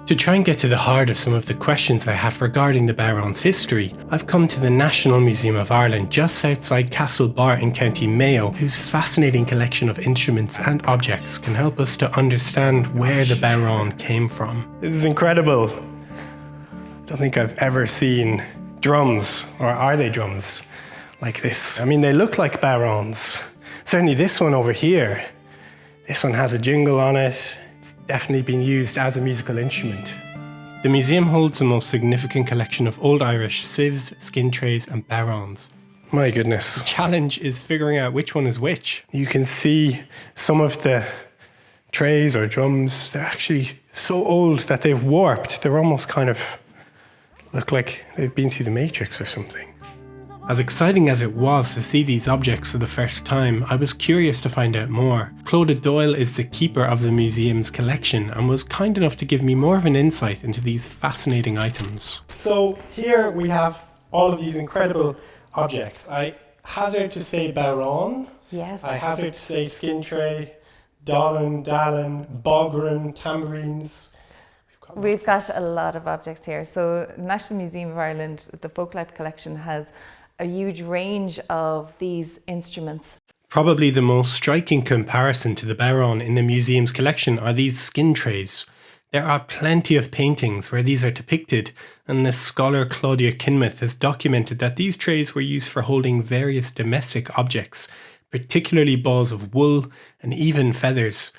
To try and get to the heart of some of the questions I have regarding the Bodhráns' history, I've come to the National Museum of Ireland just outside Castlebar in County Mayo, whose fascinating collection of instruments and objects can help us to understand where the Bodhrán came from. This is incredible. I don't think I've ever seen drums, or are they drums, like this. I mean, they look like Bodhráns. Certainly this one over here. This one has a jingle on it. It's definitely been used as a musical instrument. The museum holds the most significant collection of Old Irish sieves, skin trays and bodhráns. My goodness. The challenge is figuring out which one is which. You can see some of the trays or drums, they're actually so old that they've warped. They're almost kind of look like they've been through the Matrix or something. As exciting as it was to see these objects for the first time, I was curious to find out more. Clodagh Doyle is the keeper of the museum's collection and was kind enough to give me more of an insight into these fascinating items. So here we have all of these incredible objects. I hazard to say bodhrán. Yes. I hazard to say skin tray, dollan, dallan, bodhrán, tambourines. We've got a lot of objects here. So National Museum of Ireland, the Folklife collection has a huge range of these instruments. Probably the most striking comparison to the bodhrán in the museum's collection are these skin trays. There are plenty of paintings where these are depicted, and the scholar Claudia Kinmouth has documented that these trays were used for holding various domestic objects, particularly balls of wool and even feathers.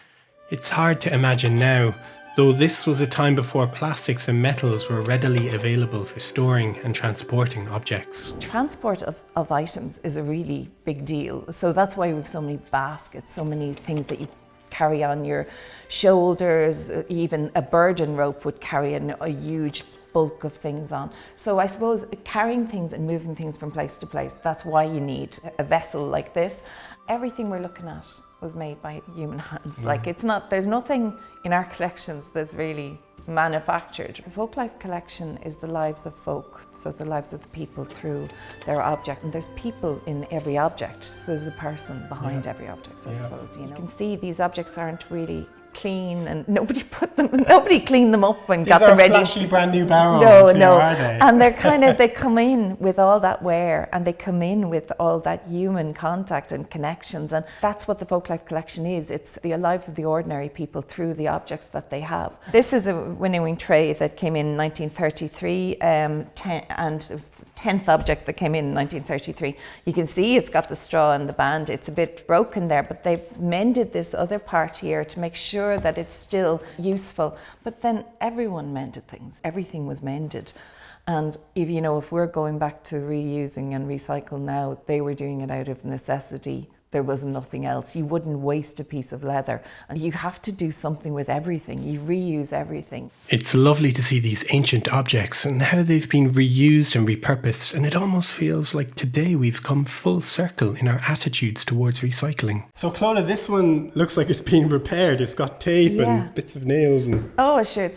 It's hard to imagine now, though this was a time before plastics and metals were readily available for storing and transporting objects. Transport of items is a really big deal. So that's why we have so many baskets, so many things that you carry on your shoulders. Even a burden rope would carry a huge bulk of things on. So I suppose carrying things and moving things from place to place, that's why you need a vessel like this. Everything we're looking at was made by human hands. Like it's not, there's nothing in our collections that's really manufactured. The Folklife collection is the lives of folk, so the lives of the people through their object. And there's people in every object. So there's a person behind every object, I suppose. You can see these objects aren't really clean, and nobody cleaned them up and got them ready. These are flashy brand new bodhráns, no. Are they? And they're they come in with all that wear, and they come in with all that human contact and connections, and that's what the Folklife collection is. It's the lives of the ordinary people through the objects that they have. This is a winnowing tray that came in 1933, and it was the 10th object that came in 1933. You can see it's got the straw and the band. It's a bit broken there, but they've mended this other part here to make sure that it's still useful. But then everyone mended things. Everything was mended. And if we're going back to reusing and recycle now, they were doing it out of necessity. There was nothing else. You wouldn't waste a piece of leather. And you have to do something with everything. You reuse everything. It's lovely to see these ancient objects and how they've been reused and repurposed. And it almost feels like today we've come full circle in our attitudes towards recycling. So Clodagh, this one looks like it's been repaired. It's got tape and bits of nails. Oh, sure.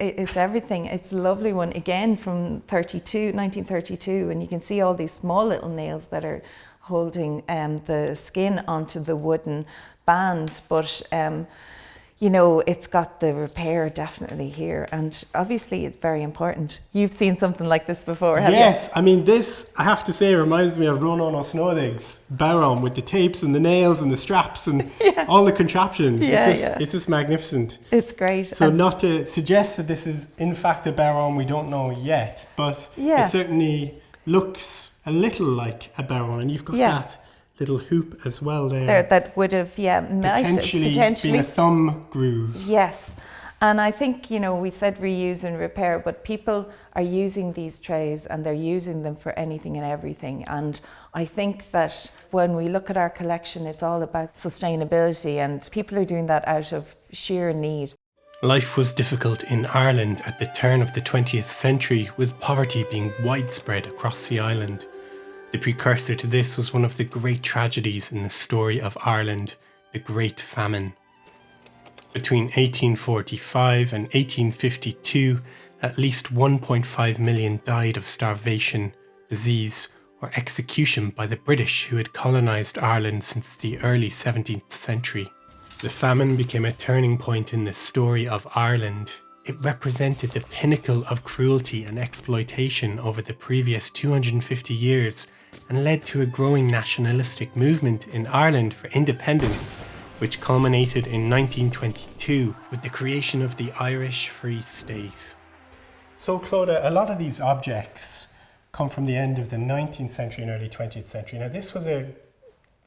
It's everything. It's a lovely one. Again, from 1932. And you can see all these small little nails that are holding the skin onto the wooden band, but it's got the repair definitely here, and obviously it's very important. You've seen something like this before, haven't you? Yes, I mean this, I have to say, reminds me of Ronan O'Snoddig's bodhrán with the tapes and the nails and the straps and all the contraptions. It's just magnificent. It's great. So not to suggest that this is in fact a bodhrán, we don't know yet, but it certainly looks a little like a bodhrán, and you've got that little hoop as well there. That would have, potentially been a thumb groove. Yes, and I think, we've said reuse and repair, but people are using these trays and they're using them for anything and everything. And I think that when we look at our collection, it's all about sustainability, and people are doing that out of sheer need. Life was difficult in Ireland at the turn of the 20th century, with poverty being widespread across the island. The precursor to this was one of the great tragedies in the story of Ireland, the Great Famine. Between 1845 and 1852, at least 1.5 million died of starvation, disease, or execution by the British who had colonised Ireland since the early 17th century. The famine became a turning point in the story of Ireland. It represented the pinnacle of cruelty and exploitation over the previous 250 years and led to a growing nationalistic movement in Ireland for independence, which culminated in 1922 with the creation of the Irish Free State. So, Clodagh, a lot of these objects come from the end of the 19th century and early 20th century. Now, this was in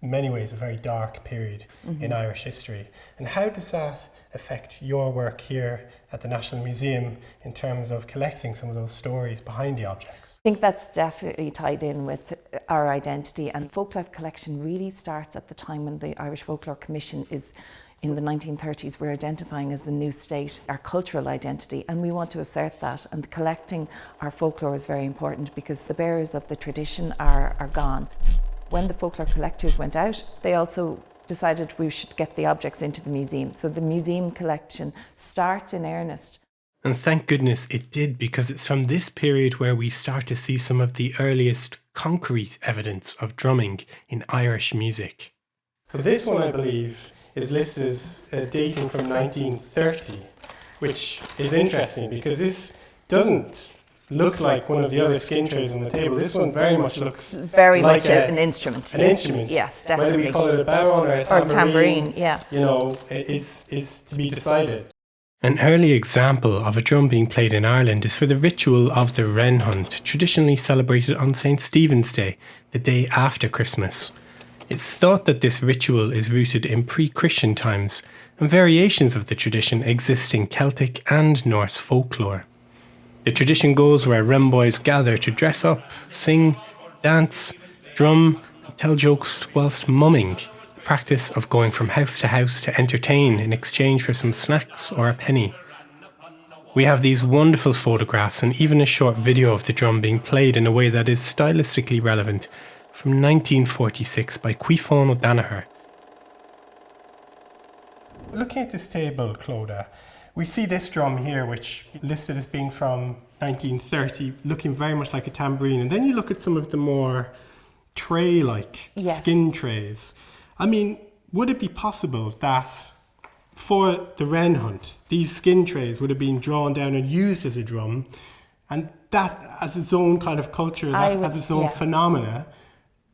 many ways a very dark period in Irish history. And how does that affect your work here at the National Museum in terms of collecting some of those stories behind the objects? I think that's definitely tied in with our identity, and Folklife collection really starts at the time when the Irish Folklore Commission is in the 1930s. We're identifying as the new state, our cultural identity, and we want to assert that, and collecting our folklore is very important because the bearers of the tradition are gone. When the folklore collectors went out, they also decided we should get the objects into the museum. So the museum collection starts in earnest. And thank goodness it did, because it's from this period where we start to see some of the earliest concrete evidence of drumming in Irish music. So this one, I believe, is listed as dating from 1930, which is interesting because this doesn't look like one of the other skin trays on the table. This one very much looks very like much an instrument. An instrument. Yes, definitely. Whether we call it a bodhrán or a tambourine, yeah. you know, is to be decided. An early example of a drum being played in Ireland is for the ritual of the wren hunt, traditionally celebrated on St. Stephen's Day, the day after Christmas. It's thought that this ritual is rooted in pre-Christian times, and variations of the tradition exist in Celtic and Norse folklore. The tradition goes where wren boys gather to dress up, sing, dance, drum, and tell jokes whilst mumming, the practice of going from house to house to entertain in exchange for some snacks or a penny. We have these wonderful photographs and even a short video of the drum being played in a way that is stylistically relevant from 1946 by Cuiphán O'Danaher. Looking at this table, Clodagh, we see this drum here, which listed as being from 1930, looking very much like a tambourine. And then you look at some of the more tray-like skin trays. I mean, would it be possible that for the wren hunt, these skin trays would have been drawn down and used as a drum, and that as its own kind of culture, as its own phenomena,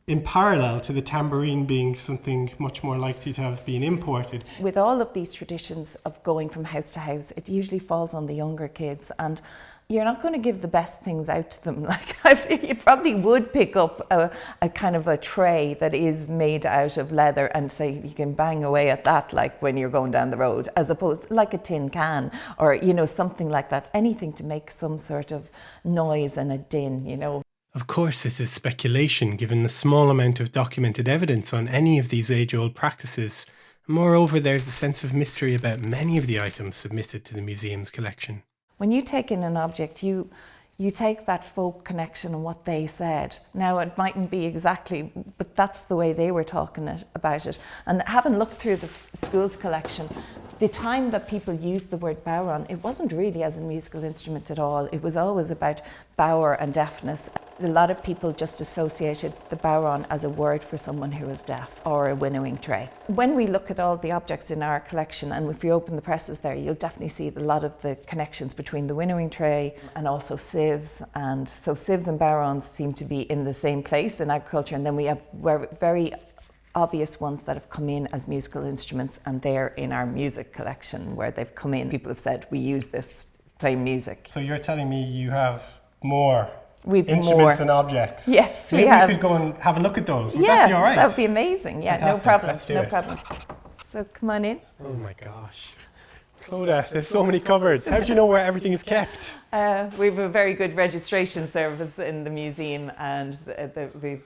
in parallel to the tambourine being something much more likely to have been imported? With all of these traditions of going from house to house, it usually falls on the younger kids, and you're not going to give the best things out to them. Like, I think you probably would pick up a kind of a tray that is made out of leather and say you can bang away at that, like when you're going down the road, as opposed to like a tin can or, you know, something like that. Anything to make some sort of noise and a din, you know. Of course, this is speculation given the small amount of documented evidence on any of these age-old practices. Moreover, there's a sense of mystery about many of the items submitted to the museum's collection. When you take in an object, you take that folk connection and what they said. Now, it mightn't be exactly, but that's the way they were talking about it. And having looked through the school's collection, the time that people used the word bodhrán, it wasn't really as a musical instrument at all. It was always about bower and deafness. A lot of people just associated the bodhrán as a word for someone who was deaf, or a winnowing tray. When we look at all the objects in our collection, and if you open the presses there, you'll definitely see a lot of the connections between the winnowing tray and also sieves. And so sieves and bodhráns seem to be in the same place in agriculture. And then we have very obvious ones that have come in as musical instruments, and they're in our music collection where they've come in. People have said, we use this to play music. So you're telling me you have more instruments and objects? Yes, Maybe we have. We could go and have a look at those. Would that be all right? That would be amazing. Yeah, fantastic. No problem. Let's do no it. problem. So come on in. Oh my gosh. Clodagh, there's so many cupboards. How do you know where everything is kept? We have a very good registration service in the museum, and we've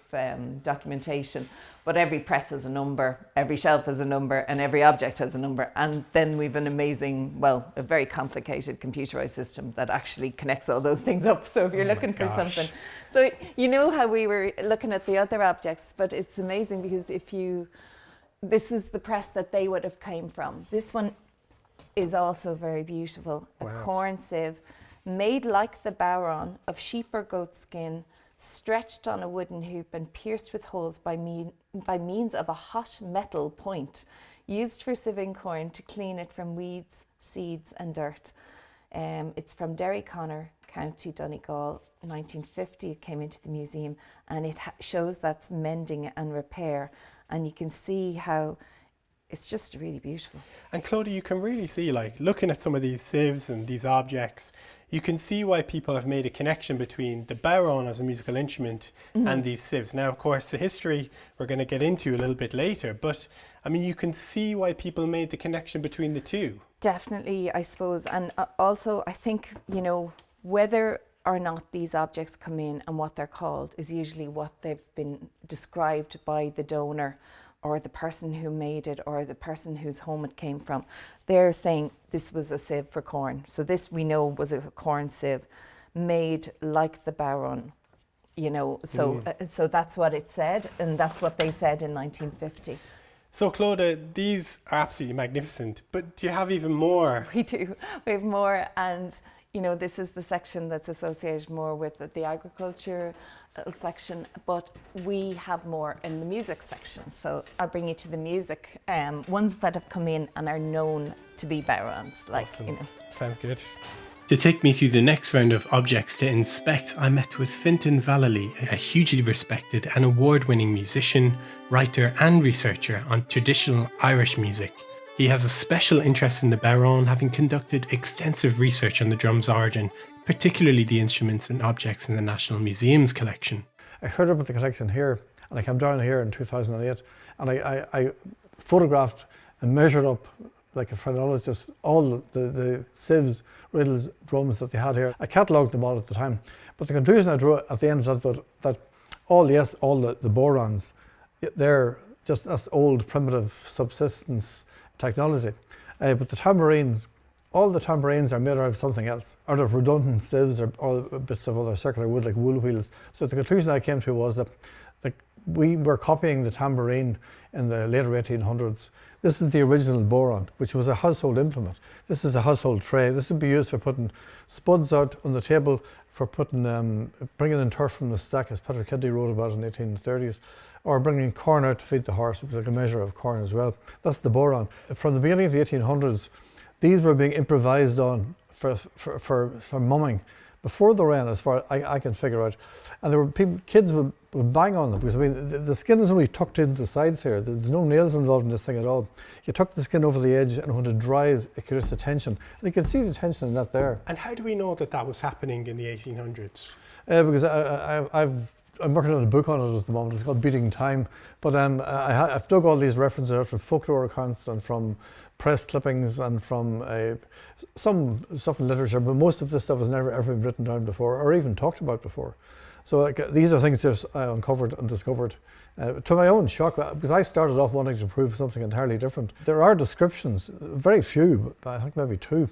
documentation. But every press has a number, every shelf has a number, and every object has a number. And then we've an amazing, a very complicated computerized system that actually connects all those things up. So if you're looking for something. So you know how we were looking at the other objects, but it's amazing because this is the press that they would have came from. This one is also very beautiful. Wow. A corn sieve made like the bodhrán of sheep or goat skin, stretched on a wooden hoop and pierced with holes by means of a hot metal point, used for sieving corn to clean it from weeds, seeds and dirt. It's from Derryconnor, County Donegal, 1950. It came into the museum, and it shows that's mending and repair, and you can see how it's just really beautiful. And Claudia, you can really see, like, looking at some of these sieves and these objects, you can see why people have made a connection between the bodhrán as a musical instrument and these sieves. Now, of course, the history we're going to get into a little bit later, but I mean, you can see why people made the connection between the two. Definitely, I suppose. And also, I think, you know, whether or not these objects come in and what they're called is usually what they've been described by the donor or the person who made it or the person whose home it came from. They're saying this was a sieve for corn. So this we know was a corn sieve made like the bodhrán, you know. So so that's what it said, and that's what they said in 1950. So Claudia, these are absolutely magnificent, but do you have even more? We do. We have more, and you know, this is the section that's associated more with the agriculture section, but we have more in the music section. So I'll bring you to the music, ones that have come in and are known to be bodhráns. Like, Awesome. you know. Sounds good. To take me through the next round of objects to inspect, I met with Fintan Vallely, a hugely respected and award-winning musician, writer and researcher on traditional Irish music. He has a special interest in the bodhrán, having conducted extensive research on the drum's origin, particularly the instruments and objects in the National Museum's collection. I heard about the collection here, and I came down here in 2008, and I photographed and measured up, like a phrenologist, all the sieves, riddles, drums that they had here. I catalogued them all at the time, but the conclusion I drew at the end was that all the bodhráns, they're just that's old primitive subsistence technology. But the tambourines, all the tambourines are made out of something else, out of redundant sieves or bits of other circular wood like wool wheels. So the conclusion I came to was that we were copying the tambourine in the later 1800s. This is the original bodhrán, which was a household implement. This is a household tray. This would be used for putting spuds out on the table, for putting, bringing in turf from the stack, as Patrick Kennedy wrote about in the 1830s, or bringing corn out to feed the horse. It was like a measure of corn as well. That's the bodhrán. From the beginning of the 1800s, these were being improvised on for mumming before the rain, as far as I can figure out. And there were kids would bang on them, because I mean the skin is only tucked into the sides here. There's no nails involved in this thing at all. You tuck the skin over the edge, and when it dries, it creates the tension. And you can see the tension in that there. And how do we know that that was happening in the 1800s? Because I'm working on a book on it at the moment. It's called Beating Time. But I've dug all these references out from folklore accounts and from press clippings and from some stuff in literature, but most of this stuff has never ever been written down before or even talked about before. So these are things just I uncovered and discovered to my own shock, because I started off wanting to prove something entirely different. There are descriptions, very few, I think maybe two,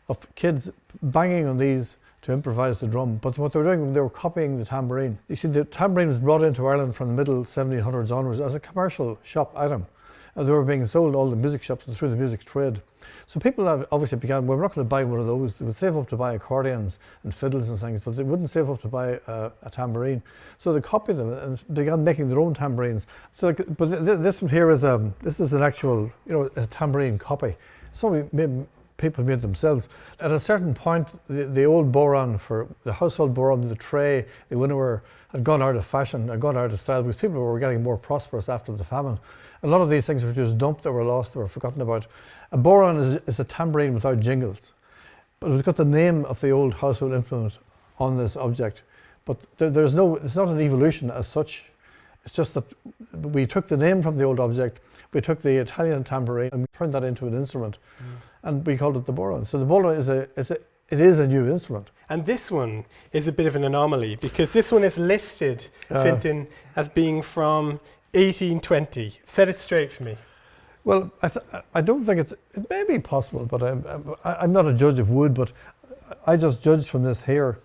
of kids banging on these to improvise the drum. But what they were doing, they were copying the tambourine. You see, the tambourine was brought into Ireland from the middle 1700s onwards as a commercial shop item. And they were being sold in all the music shops and through the music trade. So people obviously began, well, we're not going to buy one of those. They would save up to buy accordions and fiddles and things, but they wouldn't save up to buy a tambourine. So they copied them and began making their own tambourines. So, but this one here is this is an actual, you know, a tambourine copy. So people made themselves. At a certain point, the old bodhrán, for the household bodhrán, the tray, the winnower, had gone out of fashion, had gone out of style, because people were getting more prosperous after the famine. A lot of these things were just dumped, that were lost, that were forgotten about. A bodhrán is a tambourine without jingles, but it's got the name of the old household implement on this object. But it's not an evolution as such. It's just that we took the name from the old object, we took the Italian tambourine and we turned that into an instrument, and we called it the bodhrán. So the bodhrán is a new instrument. And this one is a bit of an anomaly, because this one is listed, Fintan, as being from 1820. Set it straight for me. Well, I don't think it may be possible, but I'm not a judge of wood, but I just judged from this here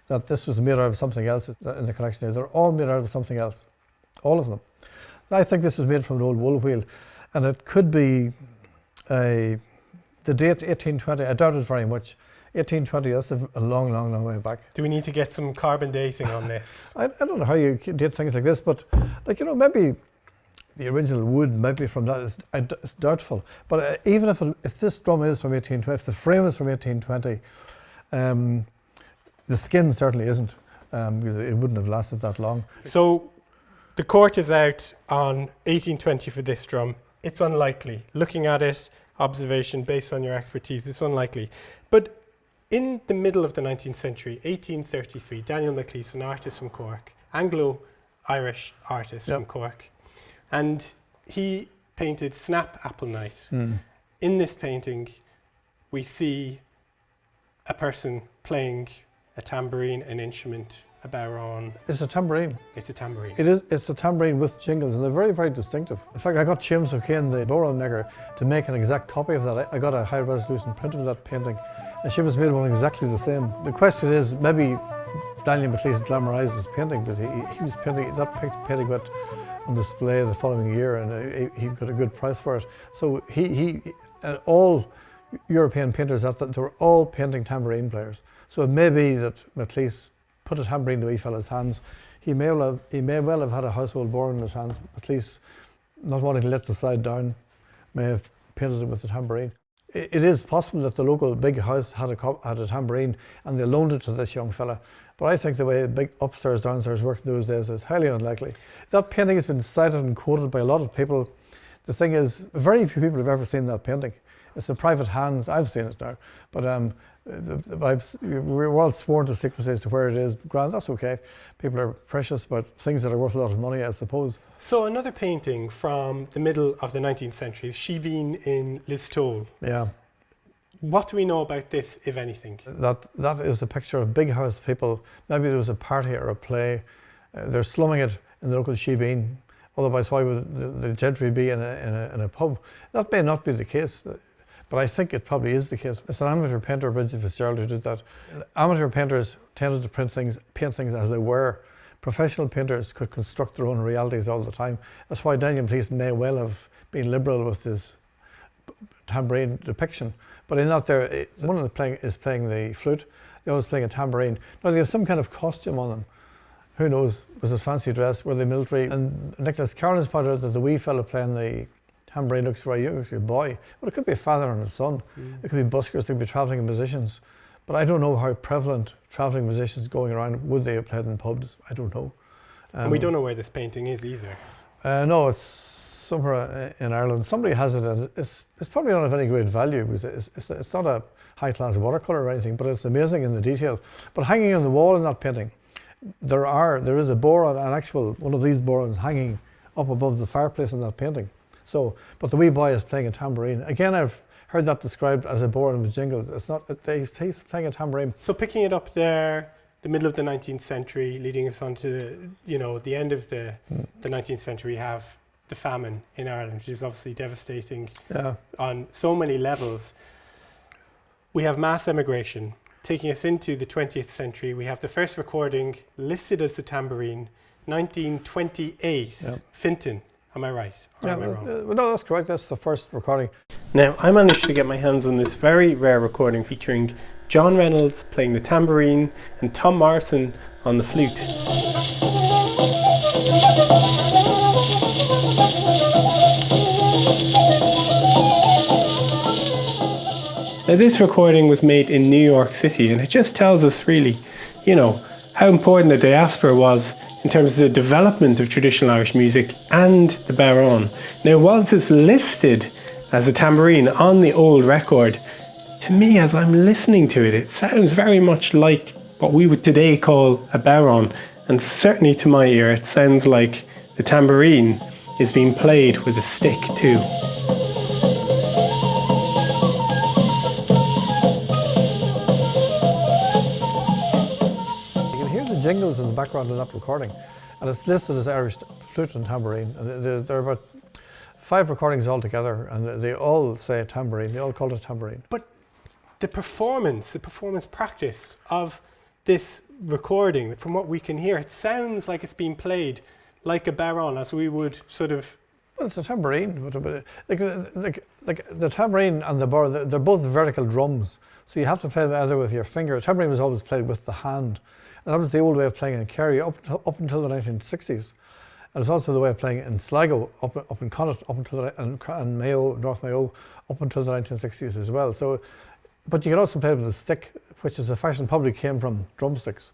that this was made out of something else in the collection here. They're all made out of something else, all of them. I think this was made from an old wool wheel, and it could be the date 1820. I doubt it very much. 1820, that's a long, long, long way back. Do we need to get some carbon dating on this? I don't know how you date things like this, but like, you know, maybe the original wood might be from that. It's doubtful. But even if this drum is from 1820, if the frame is from 1820, the skin certainly isn't, because it wouldn't have lasted that long. So the court is out on 1820 for this drum. It's unlikely. Looking at it, observation based on your expertise, it's unlikely. But in the middle of the 19th century, 1833, Daniel McLeish, an artist from Cork, Anglo-Irish artist from Cork, and he painted Snap Apple Night. In this painting, we see a person playing a tambourine, an instrument, a bodhrán. It's a tambourine. It's a tambourine. It is. It's a tambourine with jingles, and they're very, very distinctive. In fact, I got James O'Kane, the bodhrán maker, to make an exact copy of that. I got a high-resolution print of that painting, and James made one exactly the same. The question is, maybe Daniel McLeish glamorized his painting, but he was painting, that painting went on display the following year, and he got a good price for it. So all European painters, they were all painting tambourine players. So it may be that McLeish put a tambourine in the wee fella's hands. He may well have had a household bodhrán in his hands. McLeish, not wanting to let the side down, may have painted it with the tambourine. It is possible that the local big house had a tambourine and they loaned it to this young fella. But I think the way big upstairs, downstairs worked in those days is highly unlikely. That painting has been cited and quoted by a lot of people. The thing is, very few people have ever seen that painting. It's in private hands. I've seen it now, but we're all sworn to secrecy as to where it is. Grand, that's okay. People are precious about things that are worth a lot of money, I suppose. So another painting from the middle of the 19th century, Shibeen in Listowel. Yeah. What do we know about this, if anything? That is a picture of big house people. Maybe there was a party or a play. They're slumming it in the local Shibeen. Otherwise, why would the gentry be in a pub? That may not be the case. But I think it probably is the case. It's an amateur painter, Bridget Fitzgerald, who did that. Amateur painters tended to paint things as they were. Professional painters could construct their own realities all the time. That's why Daniel McLeish may well have been liberal with his tambourine depiction. But in that one of them is playing the flute, the other is playing a tambourine. Now they have some kind of costume on them. Who knows? Was it fancy dress? Were they military? And Nicholas Carlin's pointed out that the wee fella playing the tambourine looks very young, it's a boy, but it could be a father and a son. It could be buskers, they could be travelling musicians. But I don't know how prevalent travelling musicians going around, would they have played in pubs? I don't know. And we don't know where this painting is either. No, it's somewhere in Ireland. Somebody has it, and it's probably not of any great value, because it's not a high-class watercolour or anything, but it's amazing in the detail. But hanging on the wall in that painting, there is a bodhrán, an actual one of these bodhráns hanging up above the fireplace in that painting. So, but the wee boy is playing a tambourine. Again, I've heard that described as a bodhrán with jingles. It's not, he's playing a tambourine. So picking it up there, the middle of the 19th century, leading us on to the end of the 19th century, we have the famine in Ireland, which is obviously devastating on so many levels. We have mass emigration. Taking us into the 20th century, we have the first recording listed as the tambourine, 1928, Finton. Am I right? Or am I wrong? No, that's correct. That's the first recording. Now, I managed to get my hands on this very rare recording featuring John Reynolds playing the tambourine and Tom Morrison on the flute. Now, this recording was made in New York City, and it just tells us really, how important the diaspora was in terms of the development of traditional Irish music and the bodhrán. Now, was this listed as a tambourine on the old record? To me, as I'm listening to it, it sounds very much like what we would today call a bodhrán, and certainly to my ear, it sounds like the tambourine is being played with a stick too. Jingles in the background of that recording, and it's listed as Irish flute and tambourine. And there are about 5 recordings altogether, and they all say tambourine. They all call it tambourine. But the performance practice of this recording, from what we can hear, it sounds like it's being played like a bodhrán, as we would sort of. Well, it's a tambourine, but like the tambourine and the bar, they're both vertical drums, so you have to play them either with your finger. The tambourine was always played with the hand. And that was the old way of playing in Kerry up until the 1960s. And it's also the way of playing in Sligo, up in Connacht, up until and Mayo, North Mayo, up until the 1960s as well. So, but you can also play with a stick, which is a fashion probably came from drumsticks.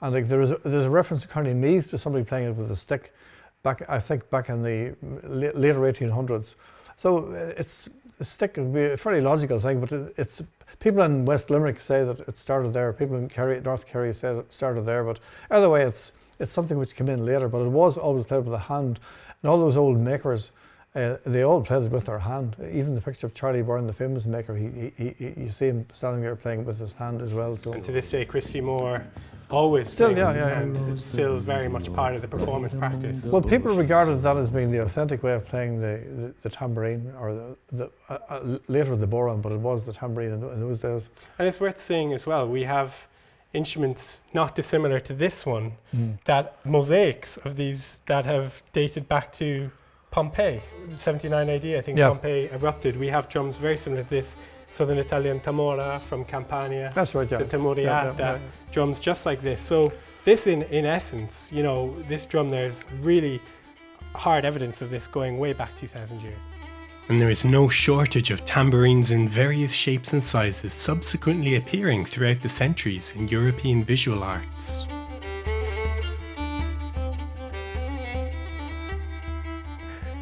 And like there's a reference to Connie Meath to somebody playing it with a stick, I think back in the later 1800s. So it's a stick would be a fairly logical thing, but it's people in West Limerick say that it started there. People in North Kerry say it started there. But either way, it's something which came in later. But it was always played with a hand, and all those old makers, they all played it with their hand. Even the picture of Charlie Byrne, the famous maker, you see him standing there playing it with his hand as well. So. And to this day, Christy Moore always still, It's still very much part of the performance practice. Well, people regarded that as being the authentic way of playing the tambourine, or later the bodhrán, but it was the tambourine in those days. And it's worth saying as well, we have instruments not dissimilar to this one, that mosaics of these that have dated back to Pompeii, 79 AD, I think Pompeii erupted. We have drums very similar to this, Southern Italian tamora from Campania. That's right, yeah. The tamuriata, drums just like this. So this in essence, you know, this drum, there's really hard evidence of this going way back 2,000 years. And there is no shortage of tambourines in various shapes and sizes subsequently appearing throughout the centuries in European visual arts.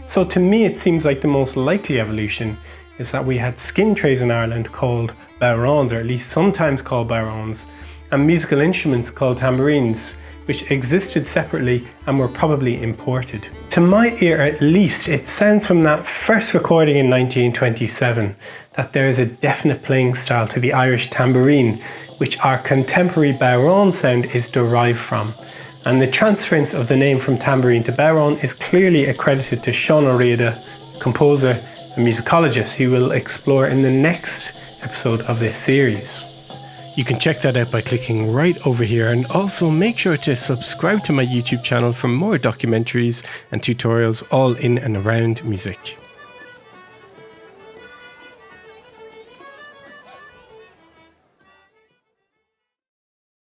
So to me it seems like the most likely evolution is that we had skin trays in Ireland called bodhráns, or at least sometimes called bodhráns, and musical instruments called tambourines, which existed separately and were probably imported. To my ear at least, it sounds from that first recording in 1927 that there is a definite playing style to the Irish tambourine, which our contemporary bodhrán sound is derived from. And the transference of the name from tambourine to bodhrán is clearly accredited to Sean O'Riordan, composer and musicologist, who we'll explore in the next episode of this series. You can check that out by clicking right over here, and also make sure to subscribe to my YouTube channel for more documentaries and tutorials all in and around music.